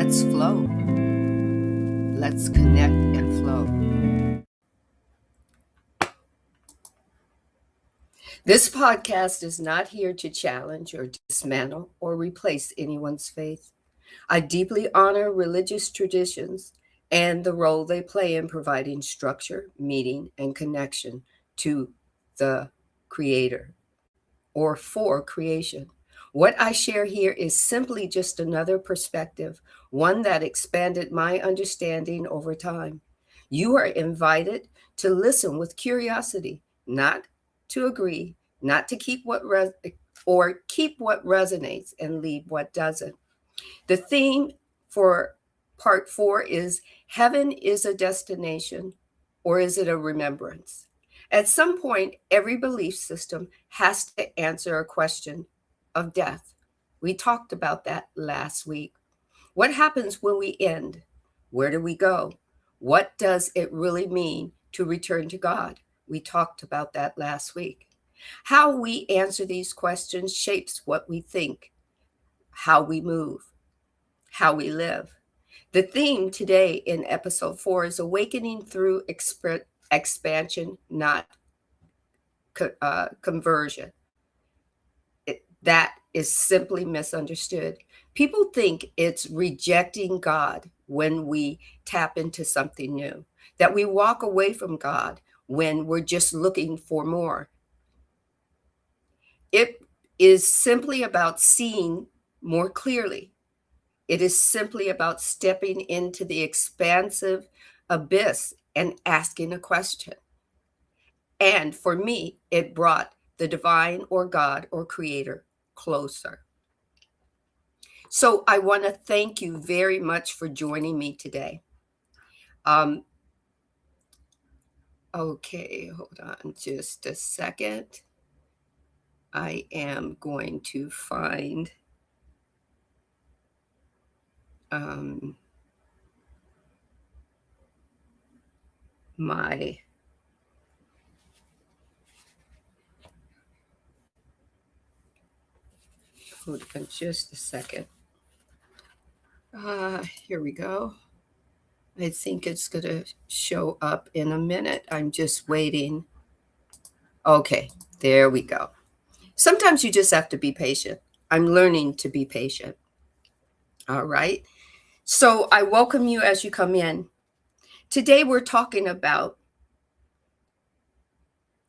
Let's flow. Let's connect and flow. This podcast is not here to challenge or dismantle or replace anyone's faith. I deeply honor religious traditions and the role they play in providing structure, meaning, and connection to the Creator or for creation. What I share here is simply just another perspective, one that expanded my understanding over time. You are invited to listen with curiosity, not to agree, not to keep keep what resonates and leave what doesn't. The theme for part 4 is heaven is a destination or is it a remembrance? At some point, every belief system has to answer a question of death. We talked about that last week. What happens when we end? Where do we go? What does it really mean to return to God? We talked about that last week. How we answer these questions shapes what we think, how we move, how we live. The theme today in episode 4 is awakening through expansion, not conversion. That is simply misunderstood. People think it's rejecting God when we tap into something new, that we walk away from God when we're just looking for more. It is simply about seeing more clearly. It is simply about stepping into the expansive abyss and asking a question. And for me, it brought the divine or God or creator closer. So I want to thank you very much for joining me today. Okay, hold on just a second. I am going to find my hold on just a second. Here we go. I think it's going to show up in a minute. I'm just waiting. Okay, there we go. Sometimes you just have to be patient. I'm learning to be patient. All right. So I welcome you as you come in. Today we're talking about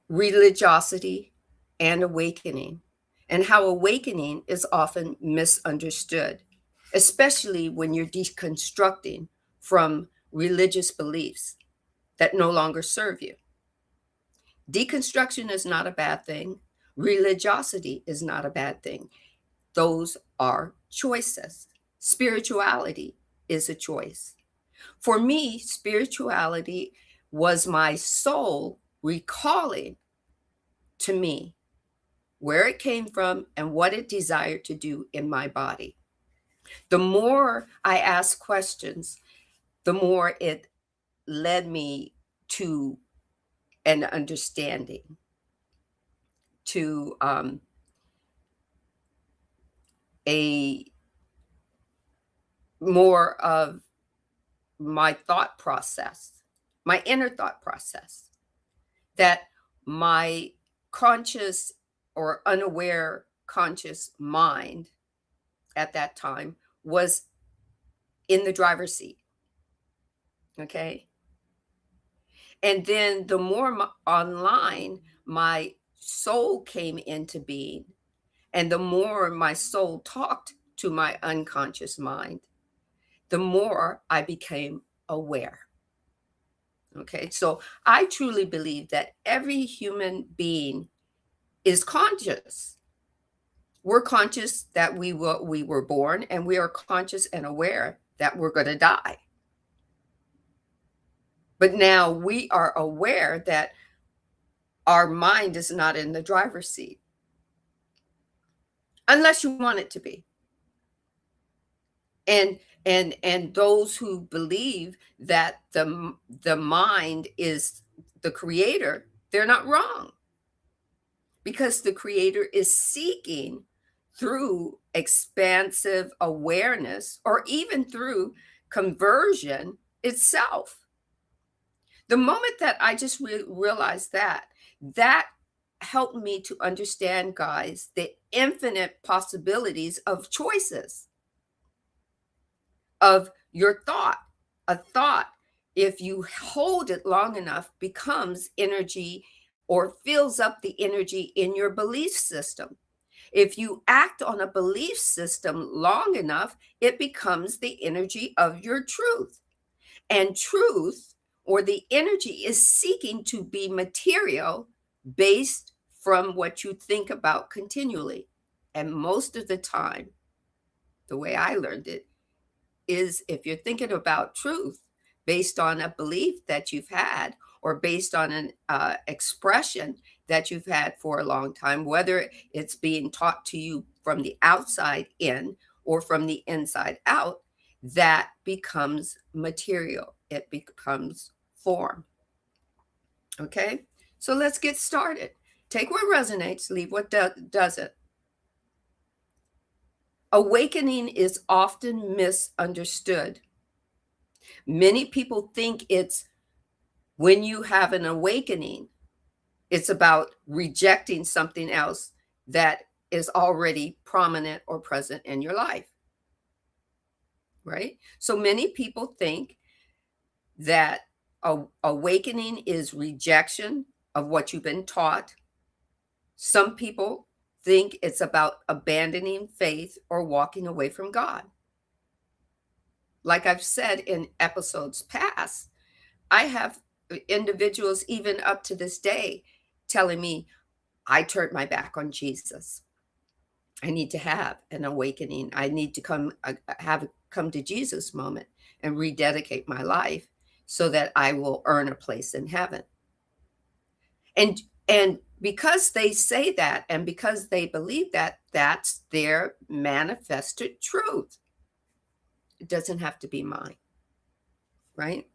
religiosity and awakening, and how awakening is often misunderstood, especially when you're deconstructing from religious beliefs that no longer serve you. Deconstruction is not a bad thing. Religiosity is not a bad thing. Those are choices. Spirituality is a choice. For me, spirituality was my soul recalling to me where it came from and what it desired to do in my body. The more I asked questions, the more it led me to an understanding, to a more of my thought process, my inner thought process, that my conscious or unaware conscious mind at that time was in the driver's seat. Okay. And then the more online my soul came into being, and the more my soul talked to my unconscious mind, the more I became aware. Okay, so I truly believe that every human being is conscious. We're conscious that we were born, and we are conscious and aware that we're going to die. But now we are aware that our mind is not in the driver's seat, unless you want it to be. And those who believe that the mind is the creator, they're not wrong, because the creator is seeking through expansive awareness or even through conversion itself. The moment that I just realized that helped me to understand, guys, the infinite possibilities of choices of your thought. A thought, if you hold it long enough, becomes energy or fills up the energy in your belief system. If you act on a belief system long enough, it becomes the energy of your truth. And truth, or the energy, is seeking to be material based from what you think about continually. And most of the time, the way I learned it is if you're thinking about truth based on a belief that you've had or based on an expression that you've had for a long time, whether it's being taught to you from the outside in or from the inside out, that becomes material. It becomes form. Okay, so let's get started. Take what resonates, leave what doesn't. Awakening is often misunderstood. Many people think it's when you have an awakening, it's about rejecting something else that is already prominent or present in your life, right? So many people think that awakening is rejection of what you've been taught. Some people think it's about abandoning faith or walking away from God. Like I've said in episodes past, I have individuals even up to this day telling me, I turned my back on Jesus. I need to have an awakening. I need to come to Jesus moment and rededicate my life so that I will earn a place in heaven. And because they say that and because they believe that, that's their manifested truth. It doesn't have to be mine, right?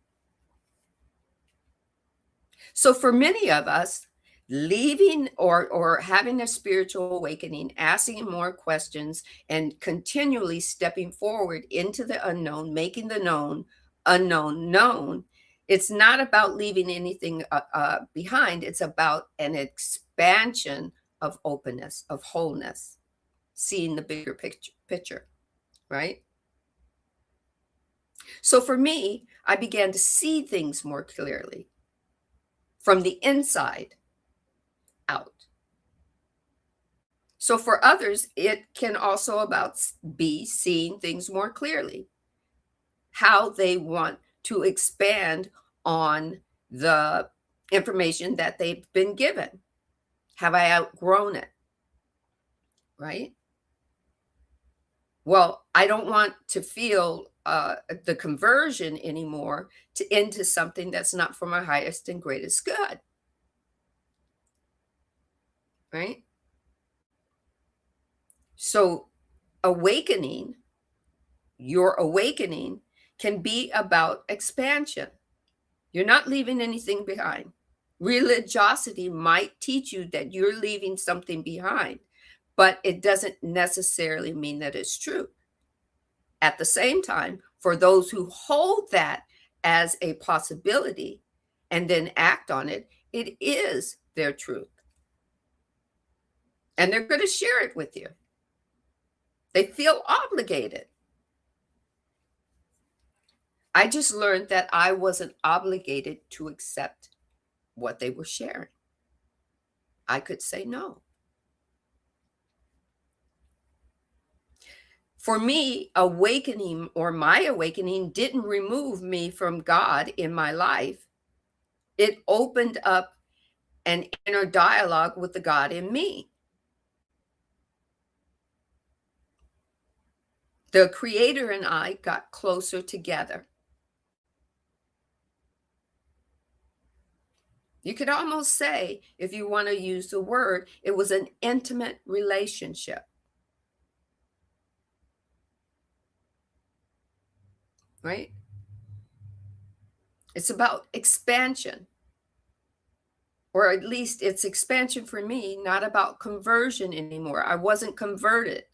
So for many of us, leaving or having a spiritual awakening, asking more questions, and continually stepping forward into the unknown, making the known unknown known, it's not about leaving anything behind. It's about an expansion of openness, of wholeness, seeing the bigger picture, right? So for me, I began to see things more clearly from the inside out. So for others, it can also be seeing things more clearly, how they want to expand on the information that they've been given. Have I outgrown it? Right? Well, I don't want to feel the conversion anymore into something that's not for my highest and greatest good. Right? So awakening, your awakening can be about expansion. You're not leaving anything behind. Religiosity might teach you that you're leaving something behind, but it doesn't necessarily mean that it's true. At the same time, for those who hold that as a possibility and then act on it, it is their truth. And they're going to share it with you. They feel obligated. I just learned that I wasn't obligated to accept what they were sharing. I could say no. For me, awakening or my awakening didn't remove me from God in my life. It opened up an inner dialogue with the God in me. The Creator and I got closer together. You could almost say, if you want to use the word, it was an intimate relationship. Right? It's about expansion. Or at least it's expansion for me, not about conversion anymore. I wasn't converted.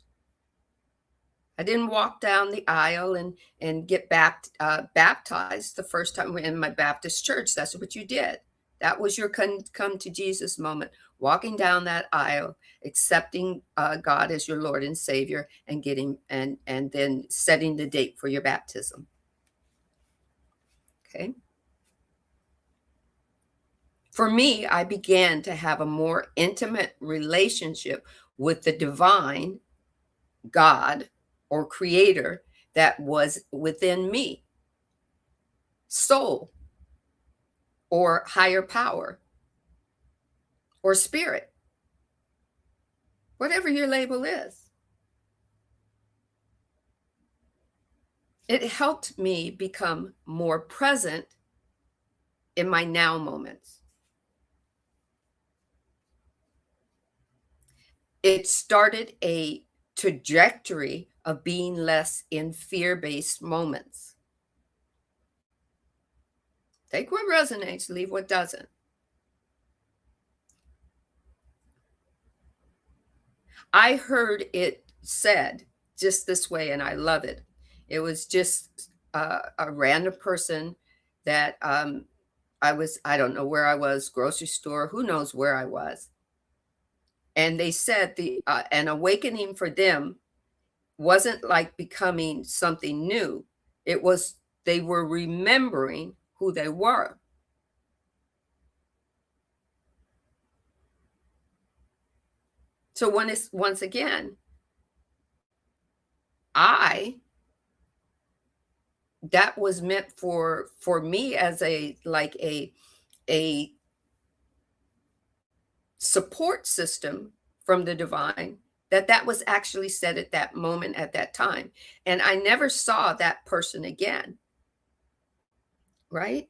I didn't walk down the aisle and get baptized the first time in my Baptist church. That's what you did. That was your come to Jesus moment, walking down that aisle, accepting God as your Lord and Savior, and getting and then setting the date for your baptism. Okay. For me, I began to have a more intimate relationship with the divine God or creator that was within me, soul or higher power or spirit, whatever your label is. It helped me become more present in my now moments. It started a trajectory of being less in fear-based moments. Take what resonates, leave what doesn't. I heard it said just this way, and I love it. It was just a random person that I don't know where I was, grocery store, who knows where I was. And they said an awakening for them wasn't like becoming something new. It was they were remembering who they were. So once again, I that was meant for me as a a support system from the divine, that was actually said at that moment, at that time, and I never saw that person again. Right.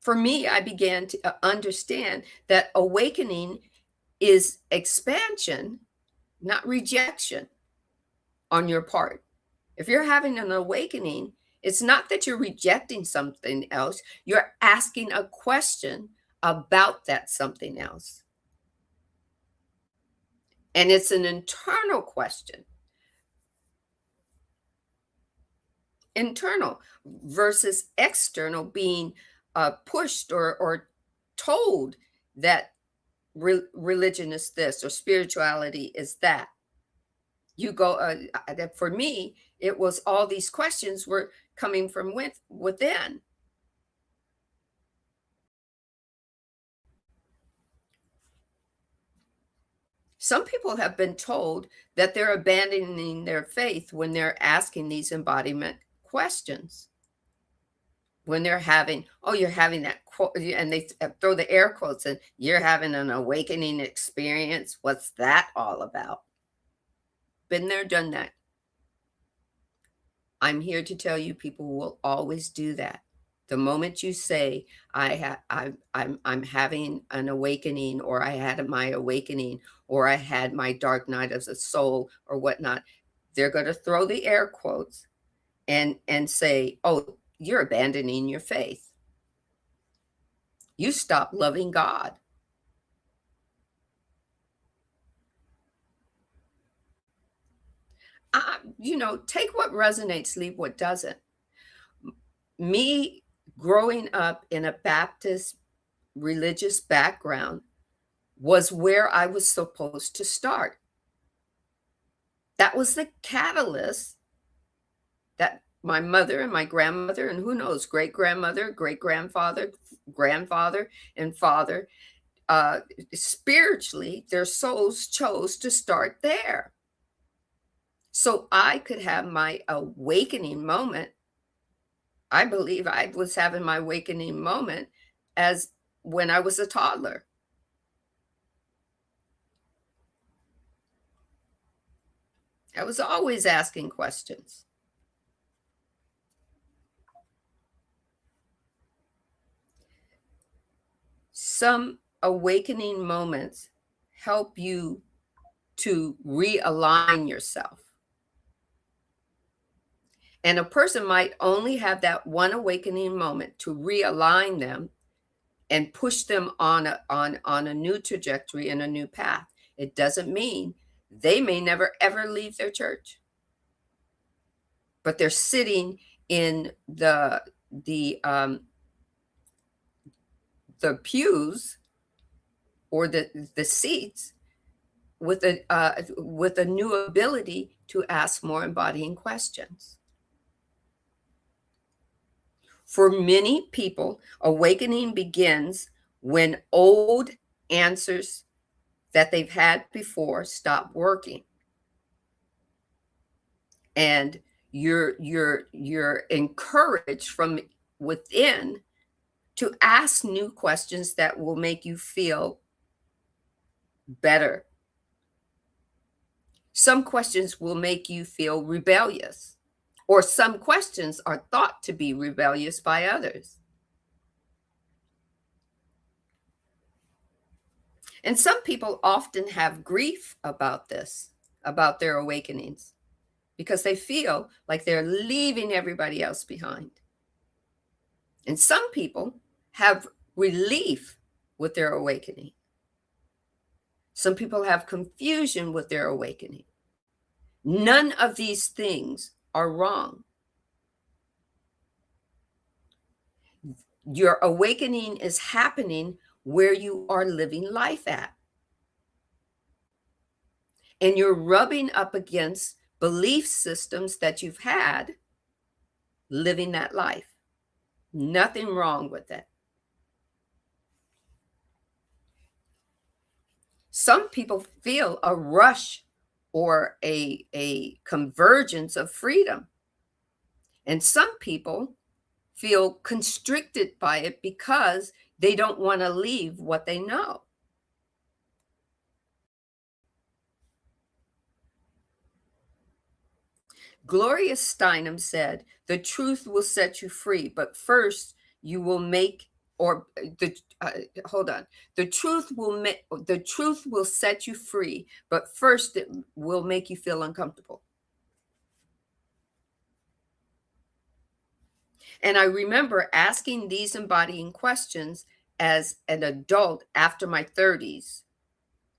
For me, I began to understand that awakening is expansion, not rejection on your part. If you're having an awakening, it's not that you're rejecting something else, you're asking a question about that something else. And it's an internal question, internal versus external, being pushed or told that religion is this or spirituality is that. You go, for me, it was all these questions were coming from within. Some people have been told that they're abandoning their faith when they're asking these embodiment questions. When they're having, oh, you're having that quote, and they throw the air quotes in, you're having an awakening experience. What's that all about? Been there, done that. I'm here to tell you people will always do that. The moment you say, I'm having an awakening, or I had my awakening, or I had my dark night of the soul, or whatnot, they're going to throw the air quotes and say, oh, you're abandoning your faith. You stop loving God. Take what resonates, leave what doesn't. Me growing up in a Baptist religious background was where I was supposed to start. That was the catalyst that my mother and my grandmother, and who knows, great-grandmother, great-grandfather, grandfather, and father, spiritually, their souls chose to start there. So I could have my awakening moment. I believe I was having my awakening moment as when I was a toddler. I was always asking questions. Some awakening moments help you to realign yourself. And a person might only have that one awakening moment to realign them and push them on a new trajectory and a new path. It doesn't mean They may never ever leave their church, but they're sitting in the pews or the seats with a new ability to ask more embodying questions. For many people, awakening begins when old answers that they've had before stop working, and you're encouraged from within to ask new questions that will make you feel better. Some questions will make you feel rebellious, or some questions are thought to be rebellious by others. And some people often have grief about this, about their awakenings, because they feel like they're leaving everybody else behind. And some people have relief with their awakening. Some people have confusion with their awakening. None of these things are wrong. Your awakening is happening where you are living life at. And you're rubbing up against belief systems that you've had living that life. Nothing wrong with it. Some people feel a rush or a convergence of freedom. And some people feel constricted by it because they don't want to leave what they know. Gloria Steinem said, "The truth will set you free, but first you will make or the hold on. The truth will set you free, but first it will make you feel uncomfortable." And I remember asking these embodying questions as an adult after my 30s,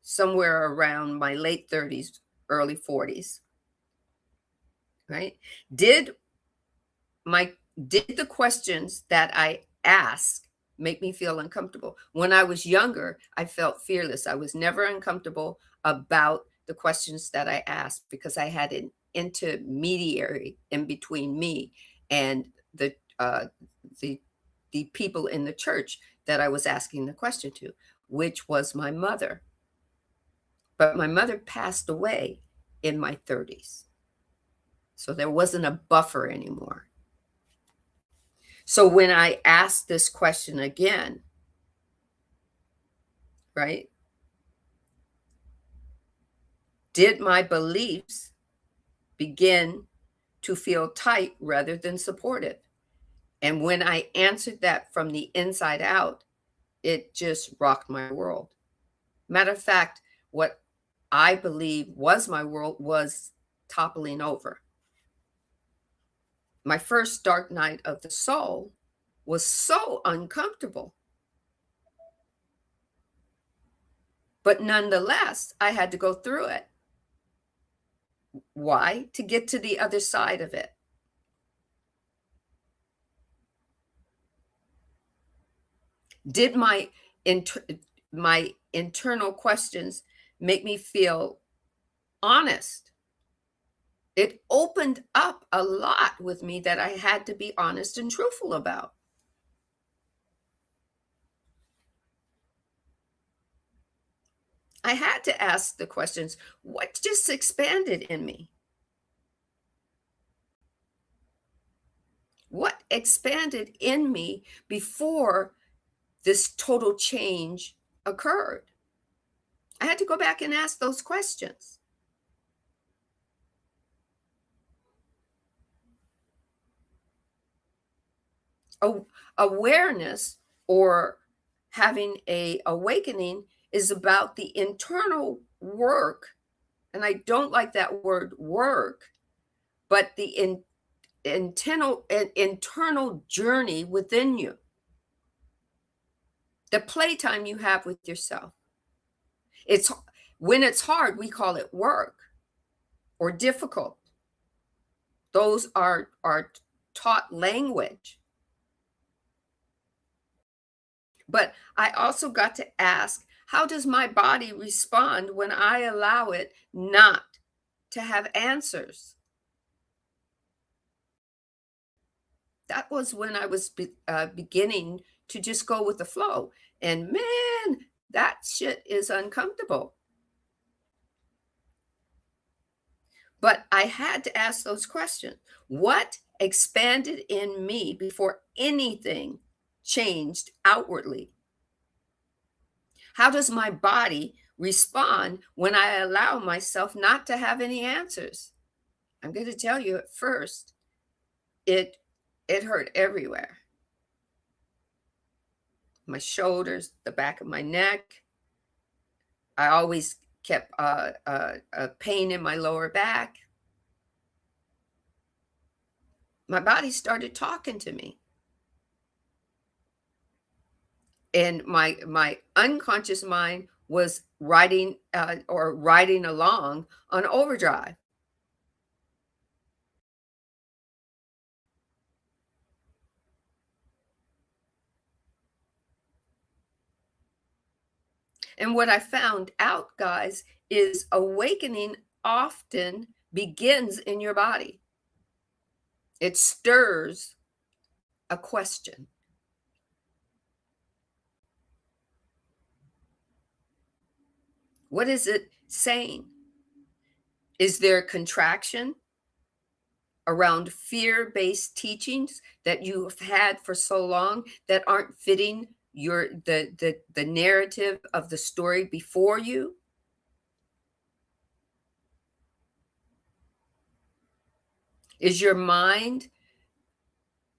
somewhere around my late 30s, early 40s, right? Did the questions that I asked make me feel uncomfortable? When I was younger, I felt fearless. I was never uncomfortable about the questions that I asked because I had an intermediary in between me and the people in the church that I was asking the question to, which was my mother. But my mother passed away in my 30s. So there wasn't a buffer anymore. So when I asked this question again, right? Did my beliefs begin to feel tight rather than supportive? And when I answered that from the inside out, it just rocked my world. Matter of fact, what I believe was my world was toppling over. My first dark night of the soul was so uncomfortable. But nonetheless, I had to go through it. Why? To get to the other side of it. Did my internal questions make me feel honest? It opened up a lot with me that I had to be honest and truthful about. I had to ask the questions, what just expanded in me? What expanded in me before this total change occurred? I had to go back and ask those questions. Awareness or having a awakening is about the internal work, and I don't like that word work, but the internal journey within you, the playtime you have with yourself. It's When it's hard, we call it work or difficult. Those are taught language. But I also got to ask, how does my body respond when I allow it not to have answers? That was when I was beginning to just go with the flow. And man, that shit is uncomfortable. But I had to ask those questions. What expanded in me before anything changed outwardly? How does my body respond when I allow myself not to have any answers? I'm going to tell you at first, it it hurt everywhere. My shoulders, the back of my neck. I always kept a pain in my lower back. My body started talking to me. And my unconscious mind was riding along on overdrive. And what I found out, guys, is awakening often begins in your body. It stirs a question. What is it saying? Is there contraction around fear-based teachings that you have had for so long that aren't fitting the narrative of the story before you? Is your mind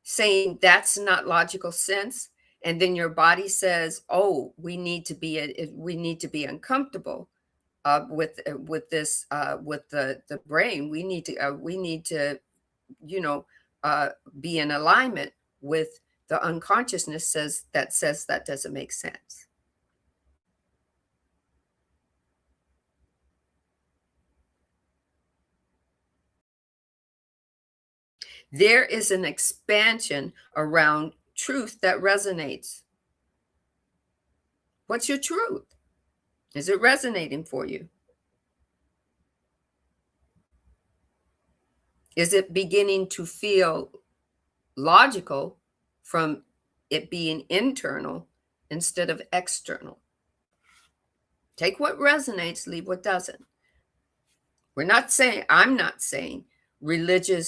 saying that's not logical sense? And then your body says, "Oh, we need to be uncomfortable with this with the brain. We need to you know uh, be in alignment with the unconsciousness says that doesn't make sense." There is an expansion around truth that resonates. What's your truth? Is it resonating for you? Is it beginning to feel logical from it being internal instead of external? Take what resonates, leave what doesn't. I'm not saying religion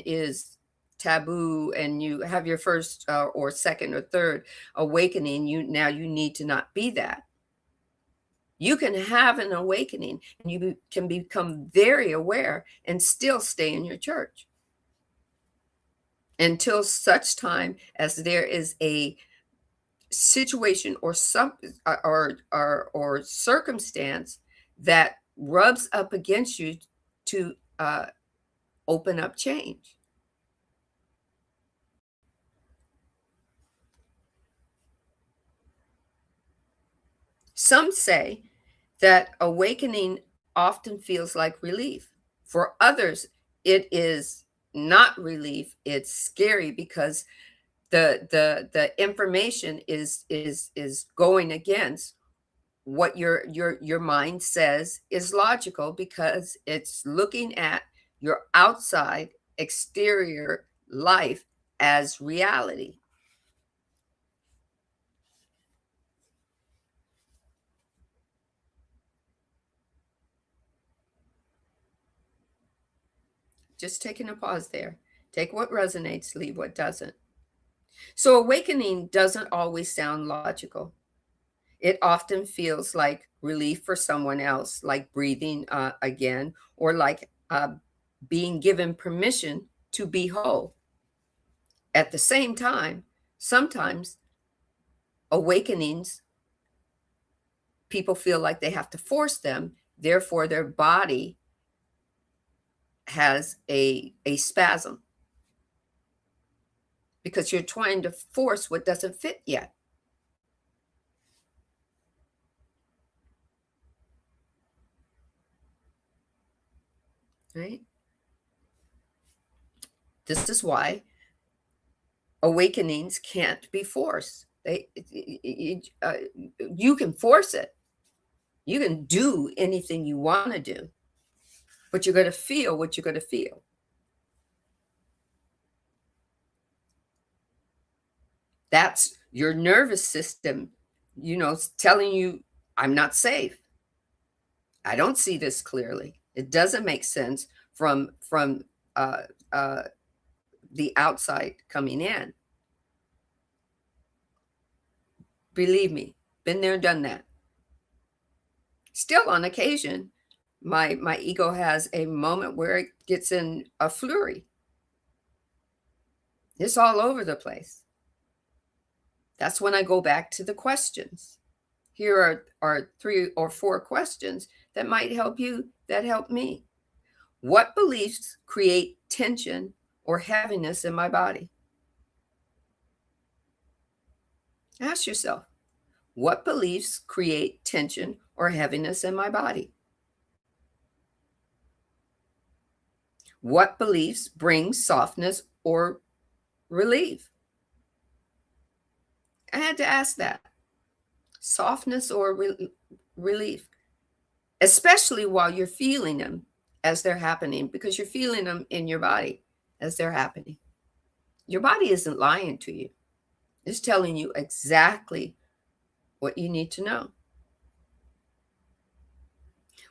is taboo and you have your first or second or third awakening. You need to not be that. You can have an awakening and can become very aware and still stay in your church until such time as there is a situation or some or circumstance that rubs up against you to open up change. Some say that awakening often feels like relief. For others, it is not relief. It's scary because the information is going against what your mind says is logical because it's looking at your outside exterior life as reality. Just taking a pause there. Take what resonates, leave what doesn't. So awakening doesn't always sound logical. It often feels like relief for someone else, like breathing again, or like being given permission to be whole. At the same time, sometimes awakenings, people feel like they have to force them, therefore, their body has a spasm because you're trying to force what doesn't fit yet. right? This is why awakenings can't be forced. You can force it. You can do anything you want to do, but you're going to feel what you're going to feel. That's your nervous system, telling you, I'm not safe. I don't see this clearly. It doesn't make sense from uh, uh, the outside coming in. Believe me, been there, done that. Still, on occasion, my ego has a moment where it gets in a flurry. It's all over the place. That's when I go back to the questions. Here are 3 or 4 questions that might help you, that help me. What beliefs create tension or heaviness in my body? Ask yourself, what beliefs create tension or heaviness in my body? What beliefs bring softness or relief? I had to ask that. Softness or relief, especially while you're feeling them as they're happening, because you're feeling them in your body as they're happening. Your body isn't lying to you. It's telling you exactly what you need to know.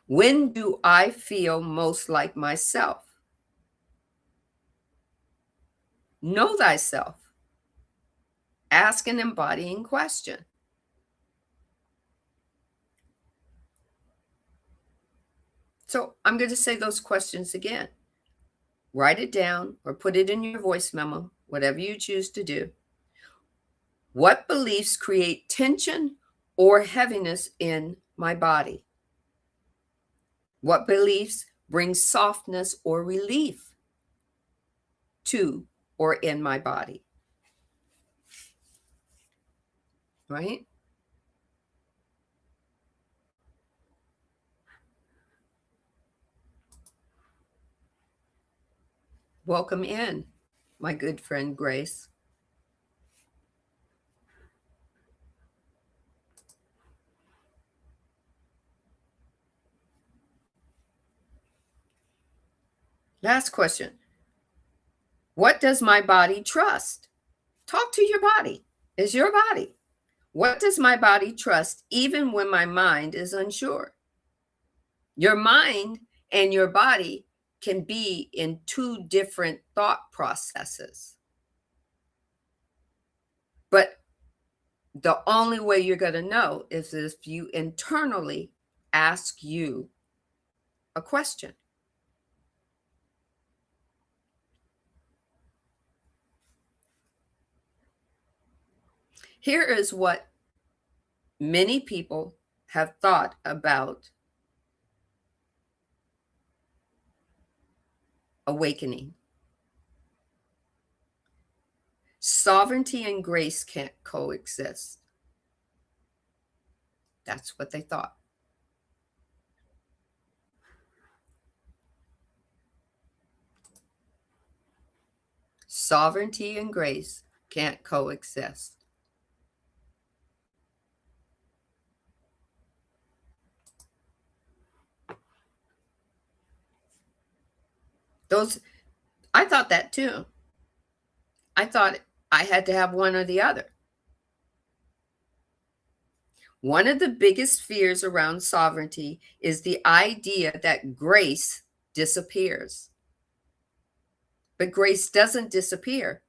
When do I feel most like myself? Know thyself. Ask an embodying question. So I'm going to say those questions again. Write it down or put it in your voice memo, whatever you choose to do. What beliefs create tension or heaviness in my body? What beliefs bring softness or relief to or in my body? Right? Welcome in, my good friend Grace. Last question. What does my body trust? Talk to your body. It's your body. What does my body trust even when my mind is unsure? Your mind and your body can be in 2 different thought processes. But the only way you're going to know is if you internally ask you a question. Here is what many people have thought about awakening. Sovereignty and grace can't coexist. That's what they thought. Sovereignty and grace can't coexist. I thought that too. I thought I had to have one or the other. One of the biggest fears around sovereignty is the idea that grace disappears. But grace doesn't disappear.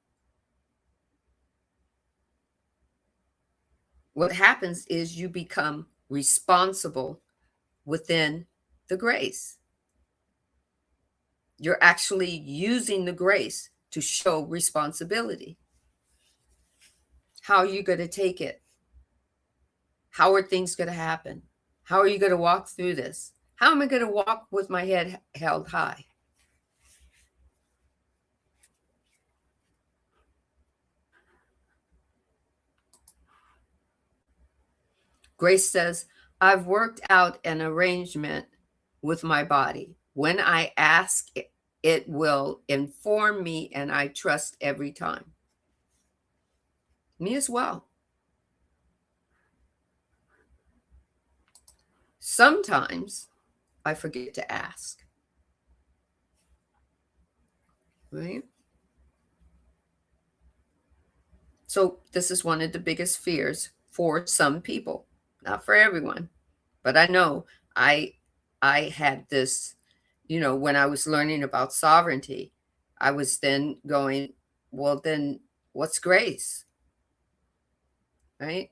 What happens is you become responsible within the grace. You're actually using the grace to show responsibility. How are you going to take it? How are things going to happen? How are you going to walk through this? How am I going to walk with my head held high? Grace says, I've worked out an arrangement with my body. When I ask, it will inform me, and I trust every time. Me as well. Sometimes I forget to ask, right? So this is one of the biggest fears for some people, not for everyone. But I know I I had this, when I was learning about sovereignty, I was then going, well, then what's grace, right?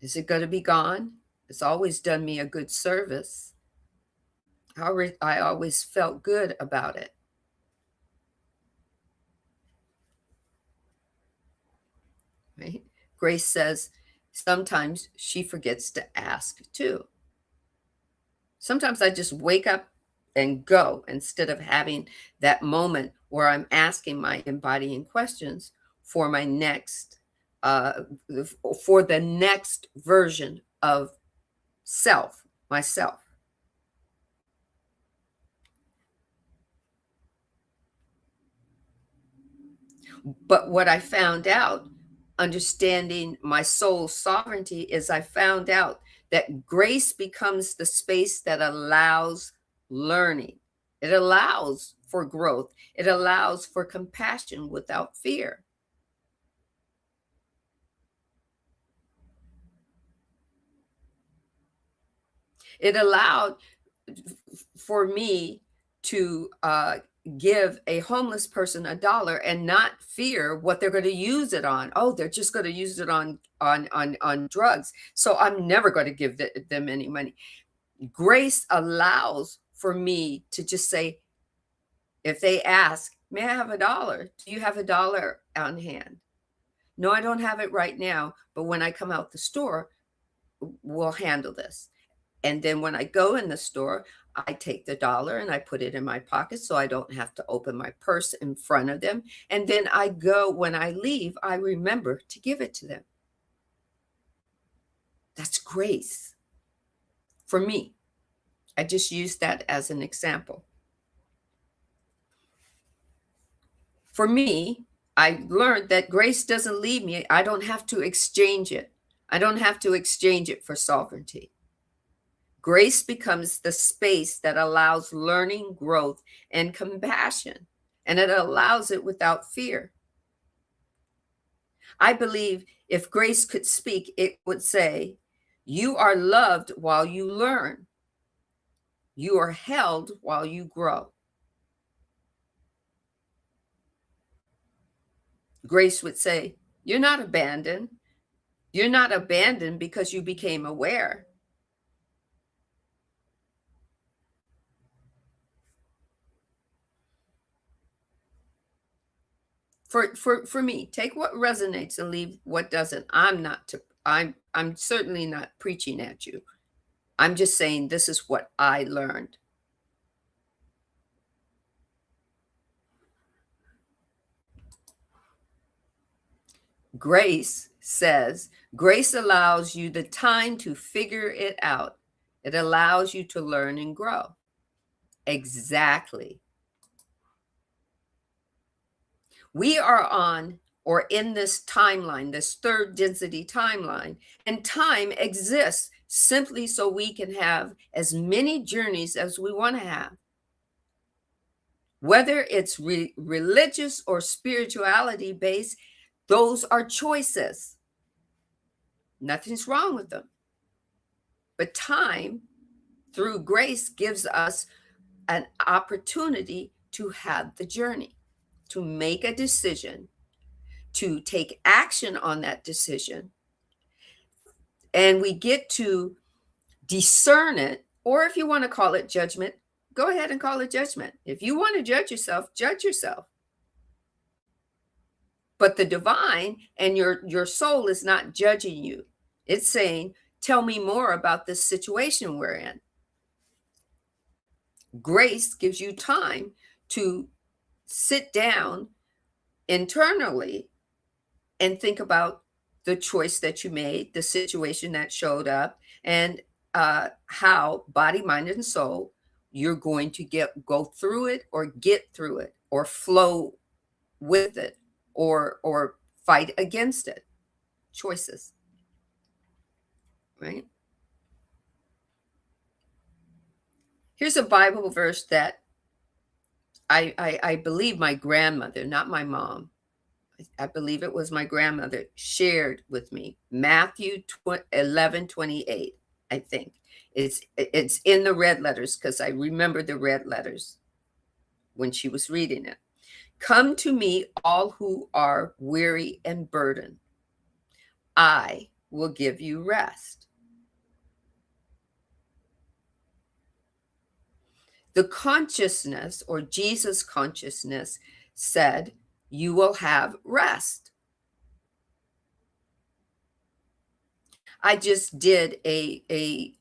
Is it going to be gone? It's always done me a good service. I always felt good about it, right? Grace says sometimes she forgets to ask too. Sometimes I just wake up and go instead of having that moment where I'm asking my embodying questions for my next, uh, for the next version of myself. But what I found out, understanding my soul's sovereignty, is I found out that grace becomes the space that allows learning. It allows for growth. It allows for compassion without fear. It allowed for me to give a homeless person $1 and not fear what they're going to use it on. Oh, they're just going to use it on drugs, so I'm never going to give them any money. Grace allows for me to just say, if they ask, may I have $1? Do you have $1 on hand? No, I don't have it right now, but when I come out the store, we'll handle this. And then when I go in the store, I take the dollar and I put it in my pocket so I don't have to open my purse in front of them. And then when I leave, I remember to give it to them. That's grace for me. I just used that as an example. For me, I learned that grace doesn't leave me. I don't have to exchange it. I don't have to exchange it for sovereignty. Grace becomes the space that allows learning, growth, and compassion, and it allows it without fear. I believe if grace could speak, it would say, you are loved while you learn. You are held while you grow. Grace would say, you're not abandoned. You're not abandoned because you became aware. For me, take what resonates and leave what doesn't. I'm certainly not preaching at you. I'm just saying this is what I learned. Grace allows you the time to figure it out. It allows you to learn and grow. Exactly. We are on or in this timeline, this third density timeline, and time exists simply so we can have as many journeys as we want to have. Whether it's religious or spirituality based, those are choices. Nothing's wrong with them. But time, through grace, gives us an opportunity to have the journey, to make a decision, to take action on that decision. And we get to discern it, or if you want to call it judgment, go ahead and call it judgment. If you want to judge yourself, judge yourself. But the divine and your soul is not judging you. It's saying, tell me more about this situation we're in. Grace gives you time to sit down internally and think about the choice that you made, the situation that showed up, and how body, mind, and soul you're going to go through it or get through it or flow with it or fight against it. Choices, right? Here's a Bible verse that I believe my grandmother, not my mom, I believe it was my grandmother, shared with me. Matthew 11:28, I think. It's in the red letters because I remember the red letters when she was reading it. Come to me, all who are weary and burdened. I will give you rest. The consciousness, or Jesus consciousness, said, you will have rest. I just did a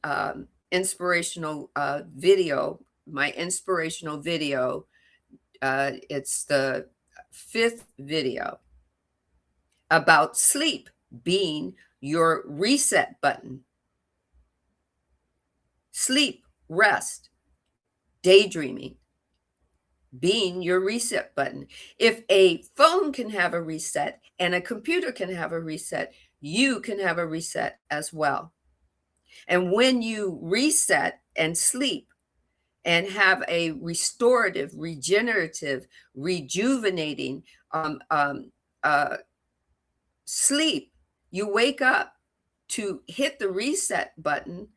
inspirational video, my inspirational video. It's the 5th video about sleep being your reset button. Sleep, rest, daydreaming being your reset button. If a phone can have a reset and a computer can have a reset, you can have a reset as well. And when you reset and sleep and have a restorative, regenerative, rejuvenating sleep, you wake up to hit the reset button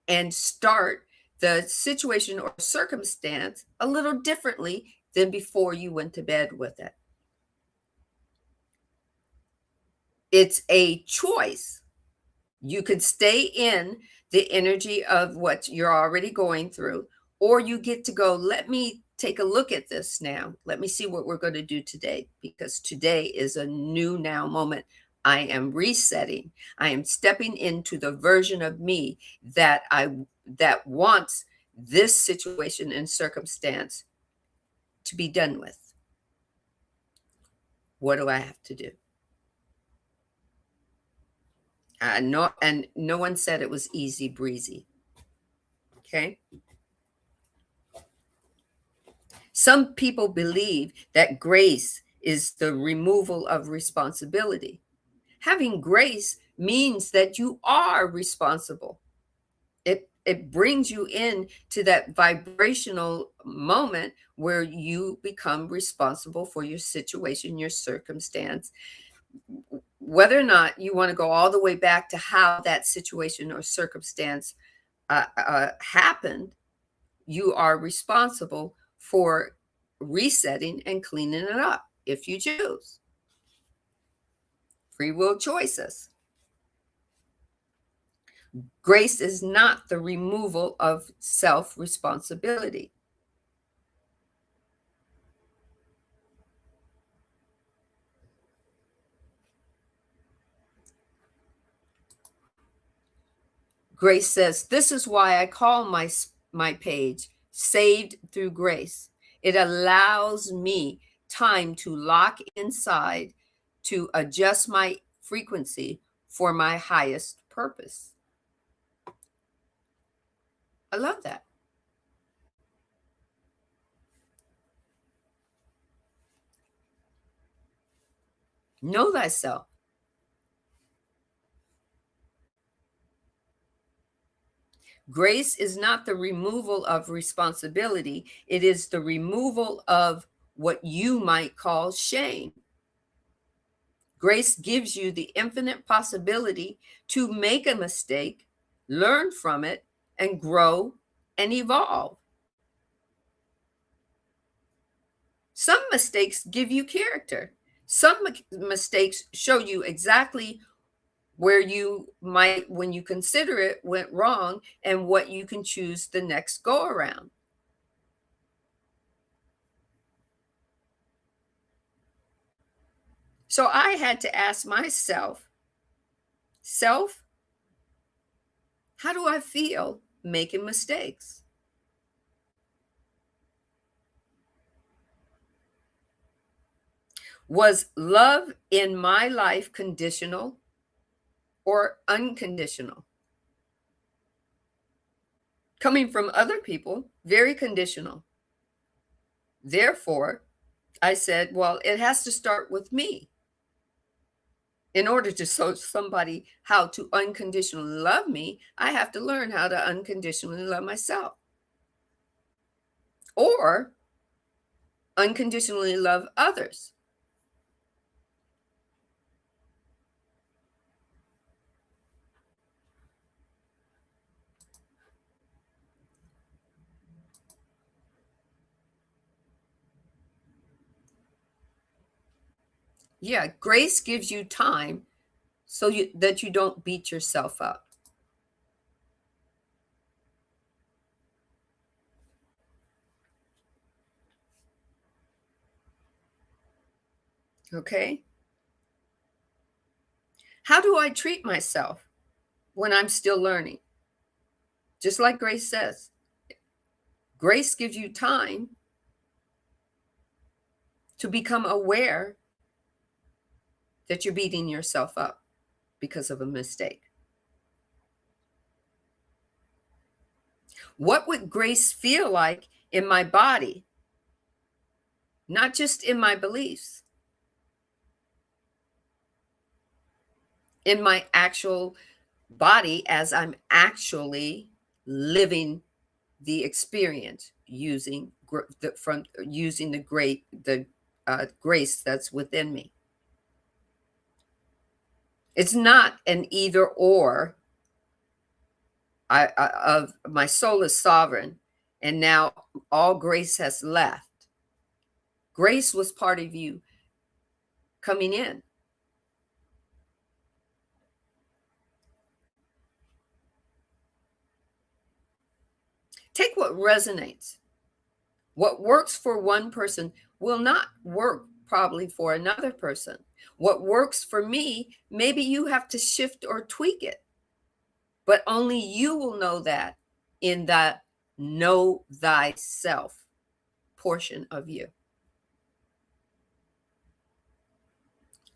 and start the situation or circumstance a little differently than before you went to bed with it. It's a choice. You could stay in the energy of what you're already going through, or you get to go, let me take a look at this now. Let me see what we're going to do today, because today is a new now moment. I am resetting. I am stepping into the version of me that wants this situation and circumstance to be done with. What do I have to do? And no one said it was easy breezy. Okay. Some people believe that grace is the removal of responsibility. Having grace means that you are responsible. It brings you in to that vibrational moment where you become responsible for your situation, your circumstance. Whether or not you want to go all the way back to how that situation or circumstance happened, you are responsible for resetting and cleaning it up if you choose. Free will choices. Grace is not the removal of self-responsibility. Grace says, this is why I call my page Saved Through Grace. It allows me time to lock inside to adjust my frequency for my highest purpose. I love that. Know thyself. Grace is not the removal of responsibility. It is the removal of what you might call shame. Grace gives you the infinite possibility to make a mistake, learn from it, and grow and evolve. Some mistakes give you character. Some mistakes show you exactly where you might, when you consider it, went wrong and what you can choose the next go around. So I had to ask myself, how do I feel making mistakes? Was love in my life conditional or unconditional? Coming from other people, very conditional. Therefore, I said, well, it has to start with me. In order to show somebody how to unconditionally love me, I have to learn how to unconditionally love myself or unconditionally love others. Yeah, grace gives you time so that you don't beat yourself up. Okay? How do I treat myself when I'm still learning? Just like Grace says, grace gives you time to become aware that you're beating yourself up because of a mistake. What would grace feel like in my body? Not just in my beliefs, in my actual body as I'm actually living the experience using the grace that's within me. It's not an either or. Of my soul is sovereign, and now all grace has left. Grace was part of you coming in. Take what resonates. What works for one person will not work probably for another person. What works for me, maybe you have to shift or tweak it, but only you will know that in that know thyself portion of you.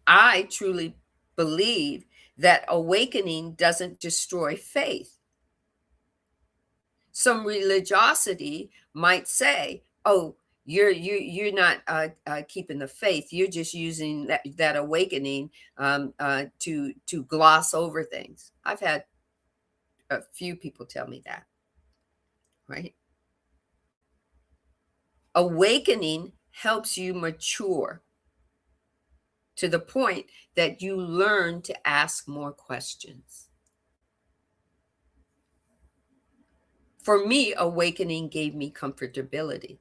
I truly believe that awakening doesn't destroy faith. Some religiosity might say, "Oh, you're not keeping the faith. You're just using that awakening to gloss over things." I've had a few people tell me that, right? Awakening helps you mature to the point that you learn to ask more questions. For me, awakening gave me comfortability.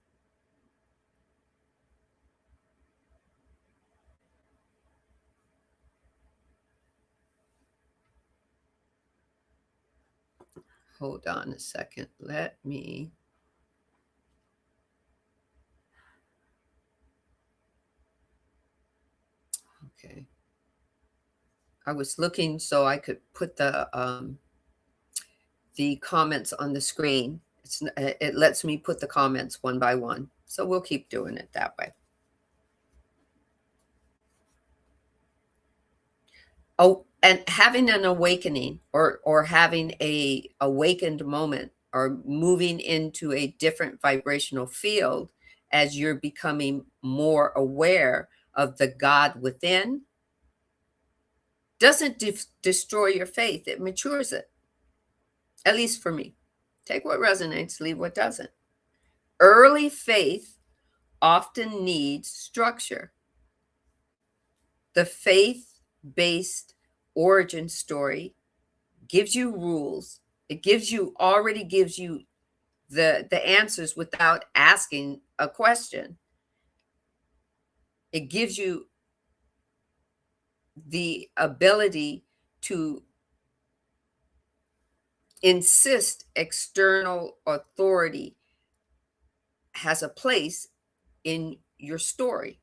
Hold on a second. Let me. Okay. I was looking so I could put the comments on the screen. It lets me put the comments one by one. So we'll keep doing it that way. Oh, and having an awakening or having a awakened moment or moving into a different vibrational field as you're becoming more aware of the God within doesn't destroy your faith. It matures it, at least for me. Take what resonates, leave what doesn't. Early faith often needs structure. The faith based origin story gives you rules. It already gives you the answers without asking a question. It gives you the ability to insist external authority has a place in your story.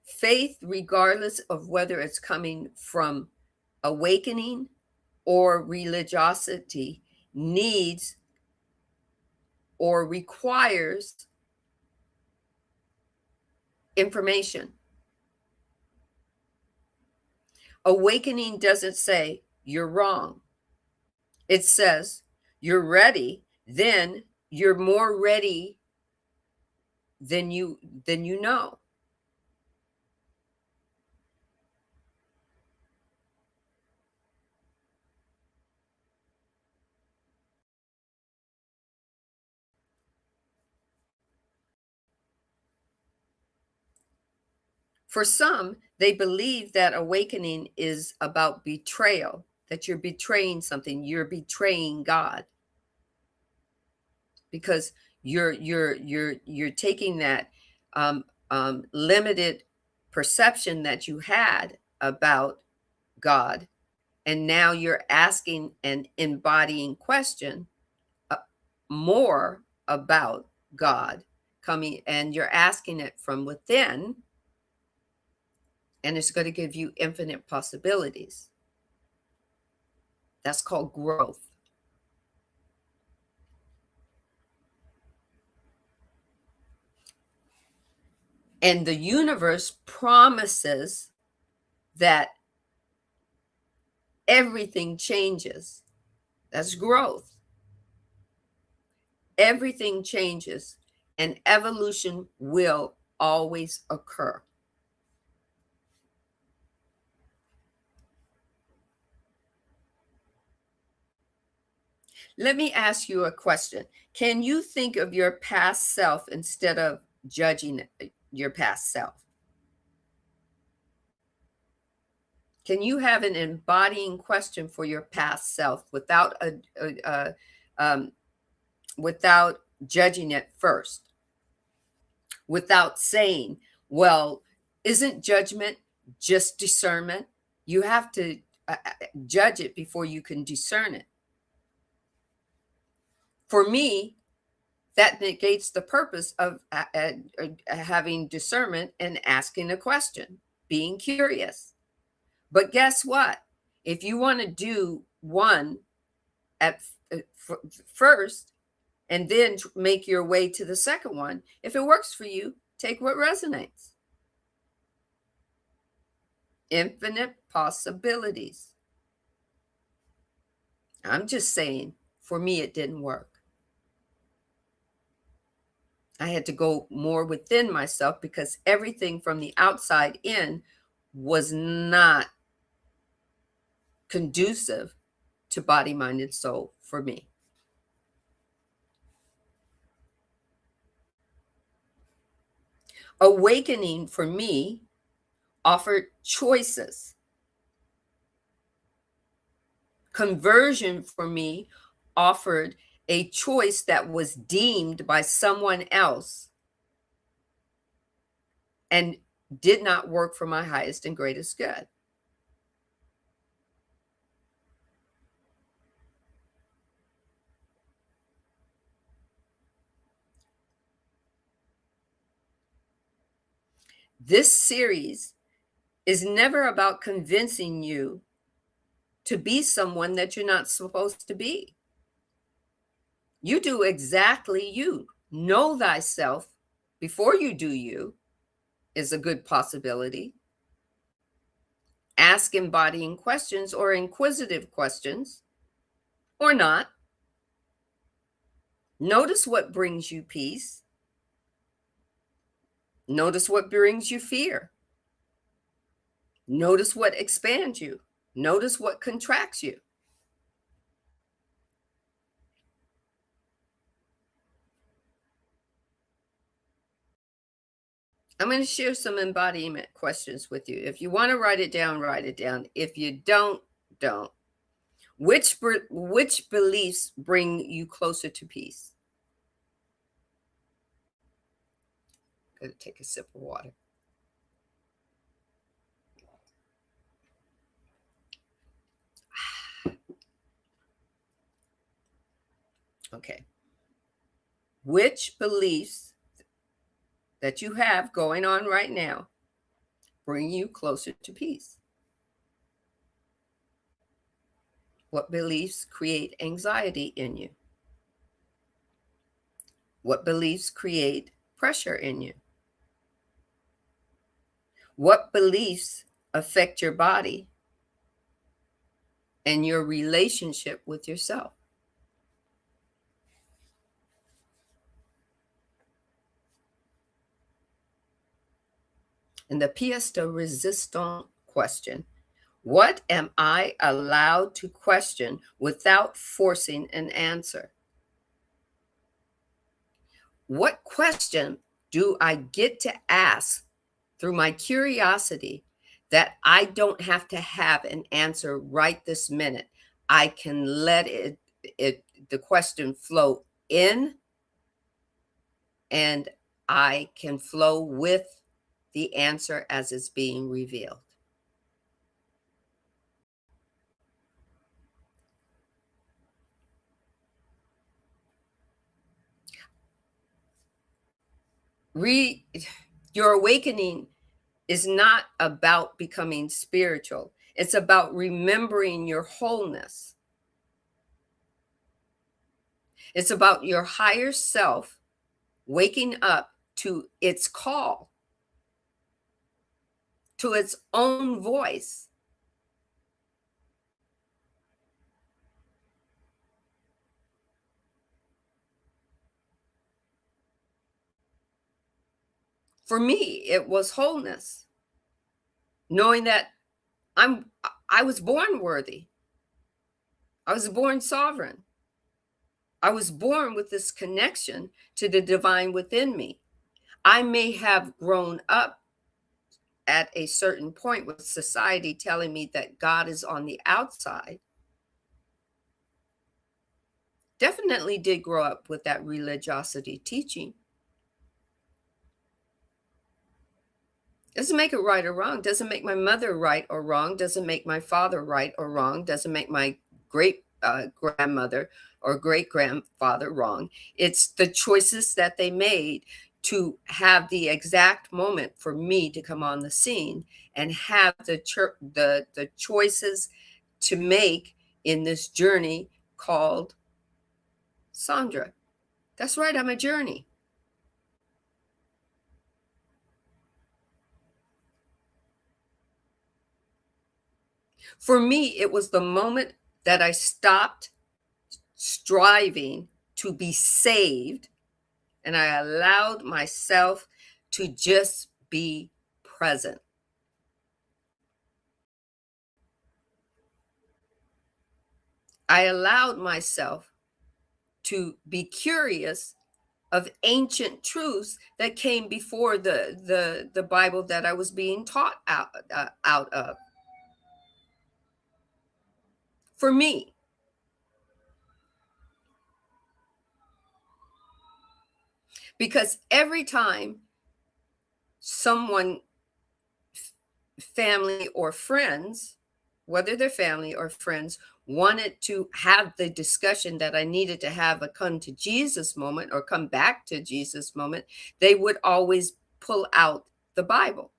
Faith, regardless of whether it's coming from Awakening or religiosity needs or requires information. Awakening doesn't say you're wrong. It says you're ready, then you're more ready than you know. For some, they believe that awakening is about betrayal, that you're betraying something, you're betraying God, because you're taking that limited perception that you had about God, and now you're asking and embodying question uh, more about God coming, and you're asking it from within, and it's going to give you infinite possibilities. That's called growth. And the universe promises that everything changes. That's growth. Everything changes, and evolution will always occur. Let me ask you a question. Can you think of your past self instead of judging your past self? Can you have an embodying question for your past self without um, without judging it first? Without saying, well, isn't judgment just discernment? You have to judge it before you can discern it. For me, that negates the purpose of having discernment and asking a question, being curious. But guess what? If you want to do one at first and then make your way to the second one, if it works for you, take what resonates. Infinite possibilities. I'm just saying, for me, it didn't work. I had to go more within myself because everything from the outside in was not conducive to body, mind, and soul for me. Awakening for me offered choices. Conversion for me offered a choice that was deemed by someone else and did not work for my highest and greatest good. This series is never about convincing you to be someone that you're not supposed to be. You do exactly you. Know thyself before you do you is a good possibility. Ask embodying questions or inquisitive questions or not. Notice what brings you peace. Notice what brings you fear. Notice what expands you. Notice what contracts you. I'm going to share some embodiment questions with you. If you want to write it down, write it down. If you don't, don't. Which beliefs bring you closer to peace? I'm going to take a sip of water. Okay. Which beliefs that you have going on right now bring you closer to peace? What beliefs create anxiety in you? What beliefs create pressure in you? What beliefs affect your body and your relationship with yourself? And the pièce de résistance question: what am I allowed to question without forcing an answer? What question do I get to ask through my curiosity that I don't have to have an answer right this minute? I can let the question flow in, and I can flow with the answer as it's being revealed. Re Your awakening is not about becoming spiritual. It's about remembering your wholeness. It's about your higher self waking up to its call, to its own voice. For me, it was wholeness, knowing that I'm I was born worthy. I was born sovereign. I was born with this connection to the divine within me. I may have grown up at a certain point with society telling me that God is on the outside. Definitely did grow up with that religiosity teaching. Doesn't make it right or wrong. Doesn't make my mother right or wrong. Doesn't make my father right or wrong. Doesn't make my great grandmother or great grandfather wrong. It's the choices that they made to have the exact moment for me to come on the scene and have the choices to make in this journey called Sandra. That's right, I'm a journey. For me, it was the moment that I stopped striving to be saved and I allowed myself to just be present. I allowed myself to be curious of ancient truths that came before the Bible that I was being taught out of. For me, because every time someone, family or friends, whether they're family or friends, wanted to have the discussion that I needed to have a come to Jesus moment or come back to Jesus moment, they would always pull out the Bible.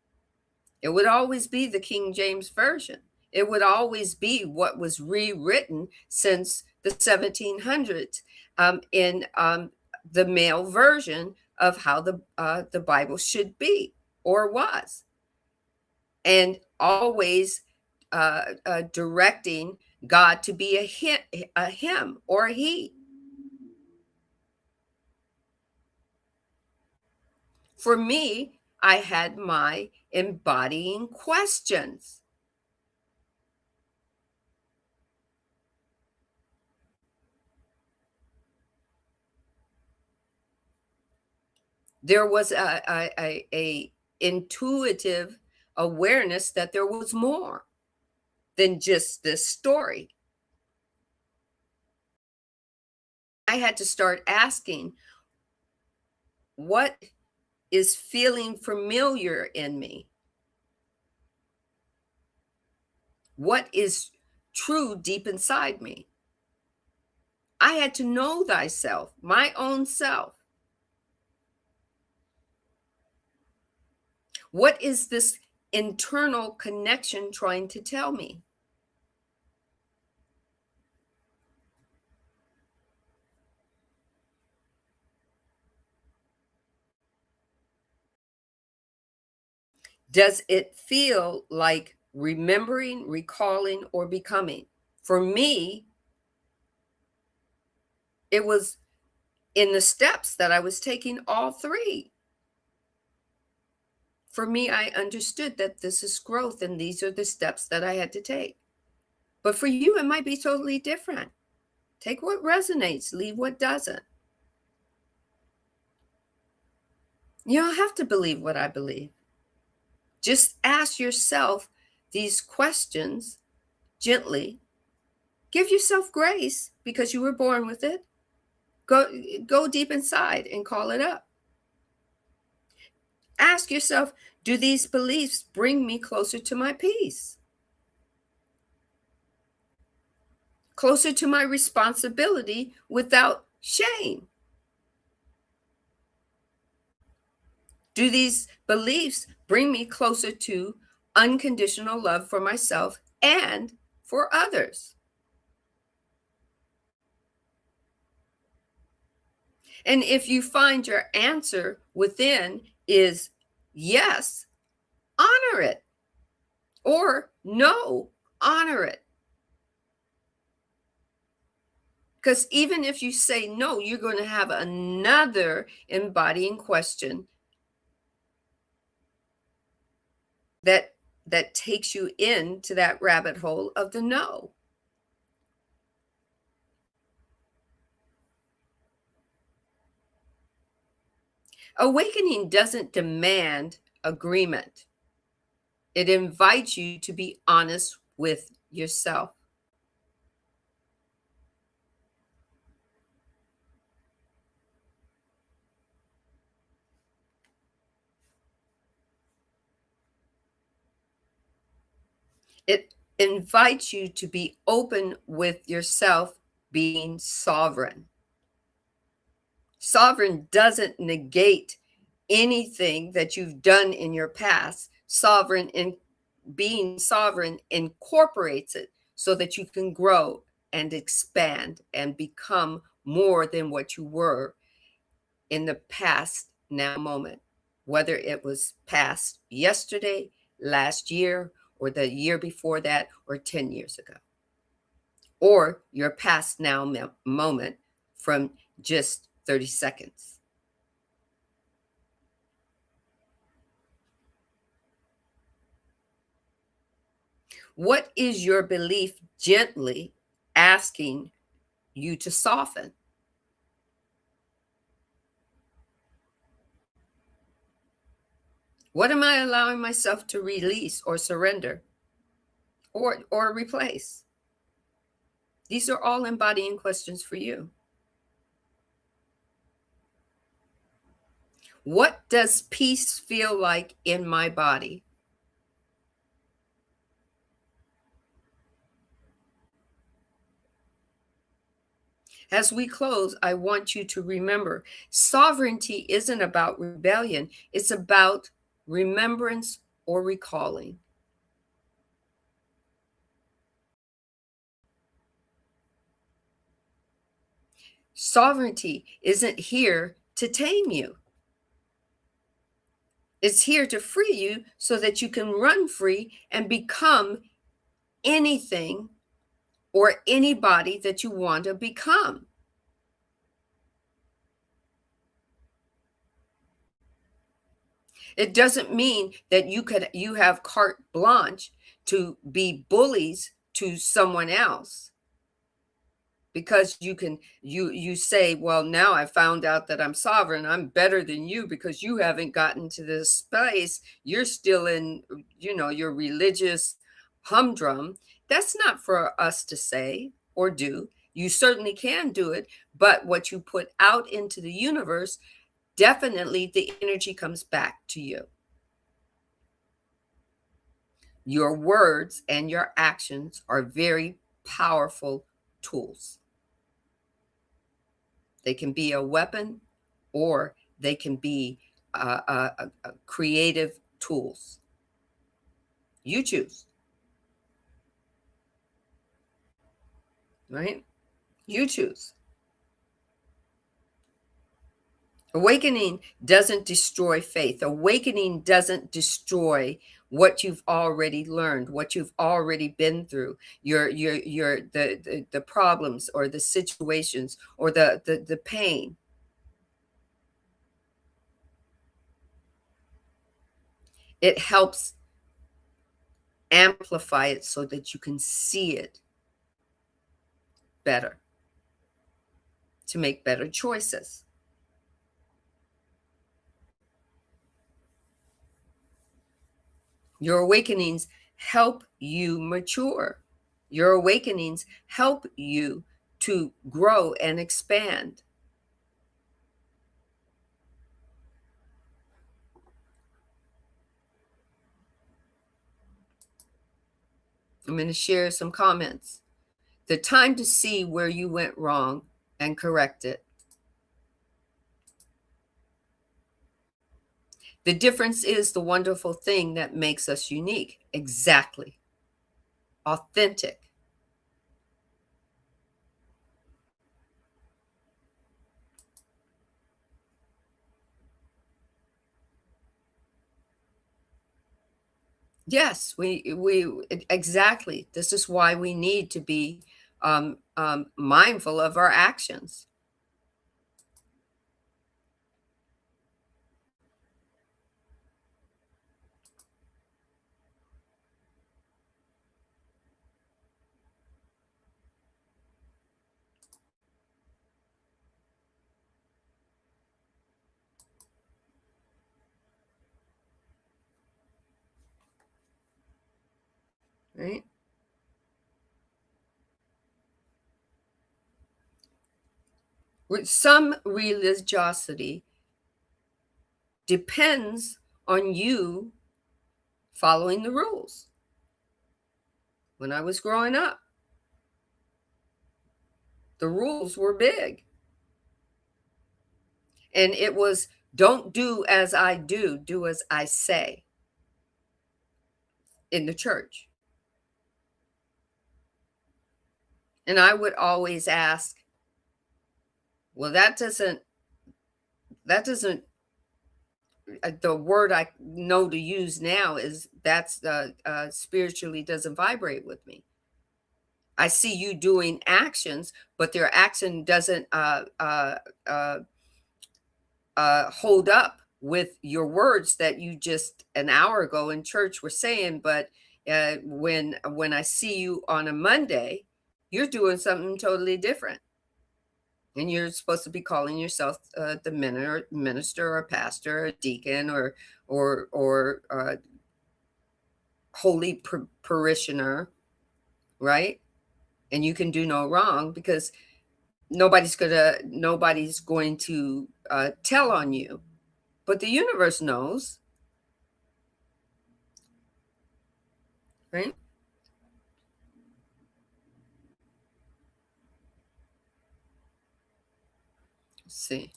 It would always be the King James Version. It would always be what was rewritten since the 1700s in the male version of how the Bible should be or was, and always directing God to be a him or a he. For me, I had my embodying questions. There was a intuitive awareness that there was more than just this story. I had to start asking, what is feeling familiar in me? What is true deep inside me? I had to know thyself, my own self. What is this internal connection trying to tell me? Does it feel like remembering, recalling, or becoming? For me, it was in the steps that I was taking all three. For me, I understood that this is growth and these are the steps that I had to take. But for you, it might be totally different. Take what resonates, leave what doesn't. You don't have to believe what I believe. Just ask yourself these questions gently. Give yourself grace because you were born with it. Go deep inside and call it up. Ask yourself, do these beliefs bring me closer to my peace? Closer to my responsibility without shame? Do these beliefs bring me closer to unconditional love for myself and for others? And if you find your answer within is yes, honor it. Or no, honor it. Because even if you say no, you're going to have another embodying question that takes you into that rabbit hole of the no. Awakening doesn't demand agreement. It invites you to be honest with yourself. It invites you to be open with yourself being sovereign. Sovereign doesn't negate anything that you've done in your past. Sovereign in being sovereign incorporates it so that you can grow and expand and become more than what you were in the past now moment, whether it was past yesterday, last year, or the year before that, or 10 years ago, or your past now moment from just 30 seconds. What is your belief gently asking you to soften? What am I allowing myself to release or surrender or replace? These are all embodying questions for you. What does peace feel like in my body? As we close, I want you to remember sovereignty isn't about rebellion, it's about remembrance or recalling. Sovereignty isn't here to tame you. It's here to free you so that you can run free and become anything or anybody that you want to become. It doesn't mean that you have carte blanche to be bullies to someone else because you say, well, now I found out that I'm sovereign, I'm better than you because you haven't gotten to this space, you're still in your religious humdrum. That's not for us to say or do. You certainly can do it, but what you put out into the universe, definitely the energy comes back to you. Your words and your actions are very powerful tools. They can be a weapon or they can be creative tools. You choose, right? You choose. Awakening doesn't destroy faith. Awakening doesn't destroy what you've already learned, what you've already been through, the problems or the situations or the pain. It helps amplify it so that you can see it better, to make better choices. Your awakenings help you mature. Your awakenings help you to grow and expand. I'm going to share some comments. The time to see where you went wrong and correct it. The difference is the wonderful thing that makes us unique. Exactly. Authentic. Yes, we exactly. This is why we need to be mindful of our actions. Right? With some religiosity depends on you following the rules. When I was growing up, the rules were big. And it was, don't do as I do as I say, in the church. And I would always ask, well, that doesn't, the word I know to use now is that's spiritually doesn't vibrate with me. I see you doing actions, but their action doesn't hold up with your words that you just an hour ago in church were saying. But when I see you on a Monday, you're doing something totally different, and you're supposed to be calling yourself the minister or pastor or deacon or holy parishioner, right? And you can do no wrong because nobody's going to tell on you, but the universe knows, right? Let's see.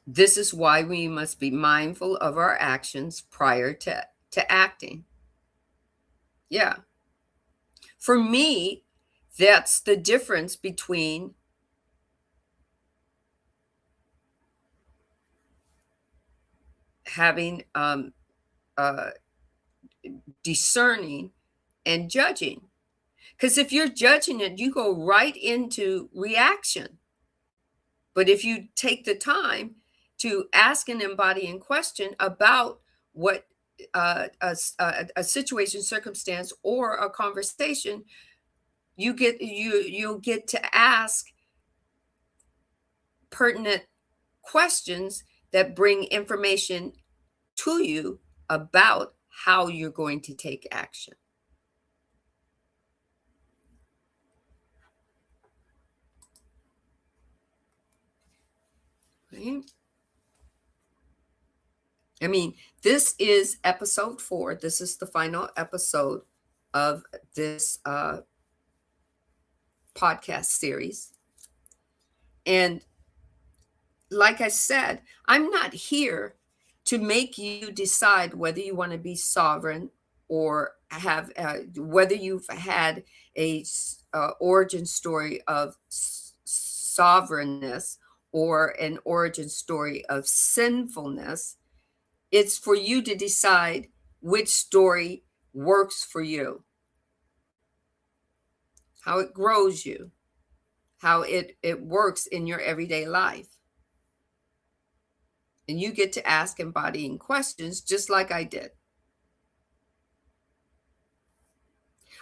This is why we must be mindful of our actions prior to acting. Yeah. For me, that's the difference between having discerning and judging. Because if you're judging it, you go right into reaction. But if you take the time to ask an embodying question about what a situation, circumstance, or a conversation, you'll get to ask pertinent questions that bring information to you about how you're going to take action. Right? I mean, this is episode 4. This is the final episode of this podcast series. And like I said, I'm not here to make you decide whether you want to be sovereign or have whether you've had a origin story of sovereignness or an origin story of sinfulness, it's for you to decide which story works for you, how it grows you, how it works in your everyday life. And you get to ask embodying questions just like I did.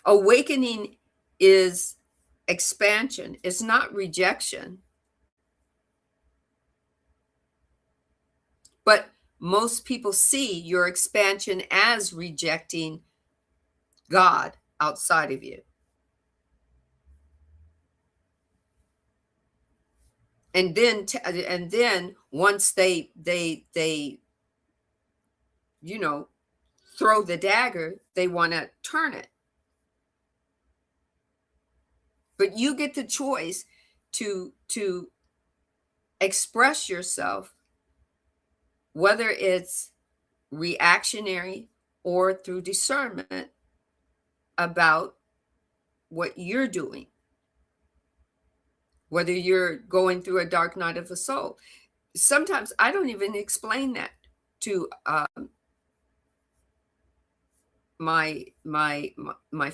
Awakening is expansion, it's not rejection. But most people see your expansion as rejecting God outside of you. And then once they throw the dagger, they want to turn it. But you get the choice to express yourself, whether it's reactionary or through discernment about what you're doing, whether you're going through a dark night of the soul. Sometimes I don't even explain that to my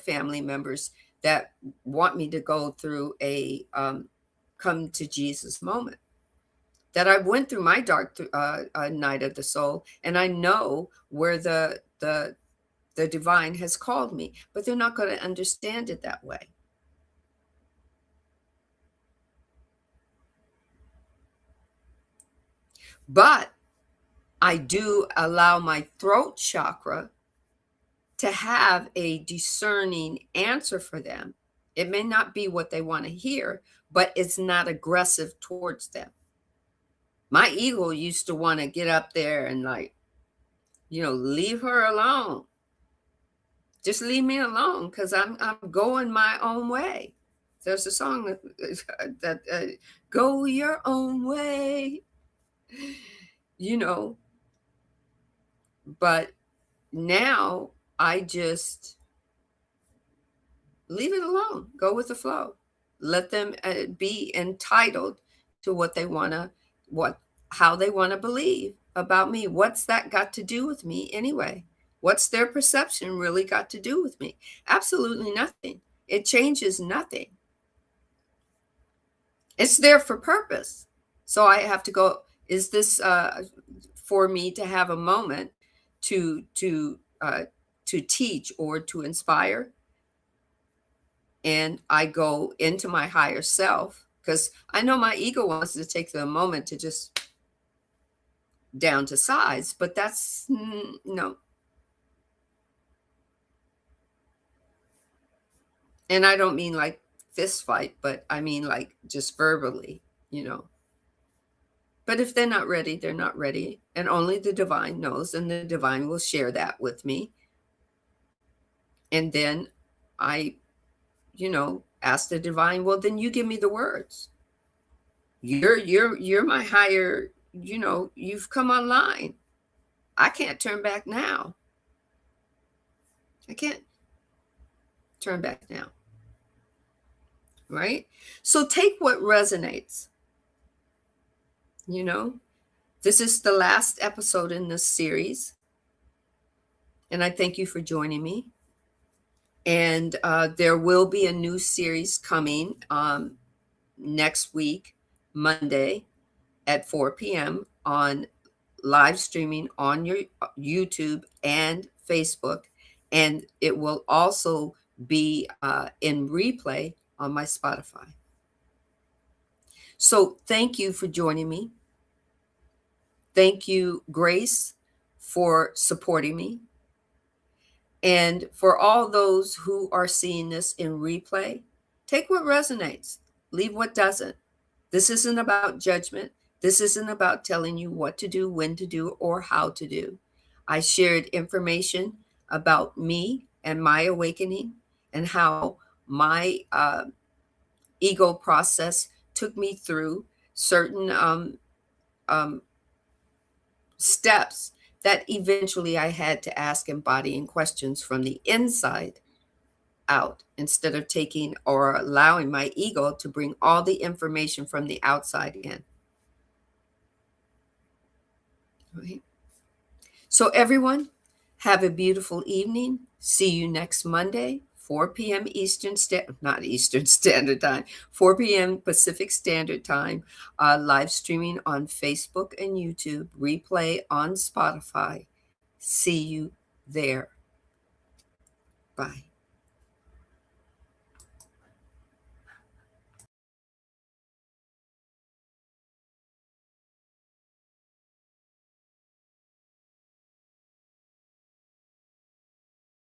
family members that want me to go through a come to Jesus moment. That I went through my dark night of the soul, and I know where the divine has called me, but they're not going to understand it that way. But I do allow my throat chakra to have a discerning answer for them. It may not be what they want to hear, but it's not aggressive towards them. My ego used to want to get up there and leave her alone. Just leave me alone because I'm going my own way. There's a song that go your own way, but now I just leave it alone. Go with the flow. Let them be entitled to what they want to, how they want to believe about me. What's that got to do with me anyway? What's their perception really got to do with me? Absolutely nothing. It changes nothing. It's there for purpose. So I have to go, is this for me to have a moment to teach or to inspire? And I go into my higher self because I know my ego wants to take the moment to just down to size, but that's no. And I don't mean like fist fight, but I mean like just verbally, But if they're not ready, they're not ready. And only the divine knows, and the divine will share that with me. And then I, ask the divine, well, then you give me the words. You're my higher, you've come online. I can't turn back now. I can't turn back now. Right? So take what resonates. This is the last episode in this series. And I thank you for joining me. And there will be a new series coming next week, Monday at 4 p.m. on live streaming on your YouTube and Facebook. And it will also be in replay on my Spotify. So thank you for joining me. Thank you, Grace, for supporting me. And for all those who are seeing this in replay, take what resonates, leave what doesn't. This isn't about judgment. This isn't about telling you what to do, when to do, or how to do. I shared information about me and my awakening and how my ego process took me through certain steps that eventually I had to ask embodying questions from the inside out instead of taking or allowing my ego to bring all the information from the outside in. Right? So, everyone, have a beautiful evening. See you next Monday, 4 p.m. not Eastern Standard Time, 4 p.m. Pacific Standard Time, live streaming on Facebook and YouTube, replay on Spotify. See you there. Bye.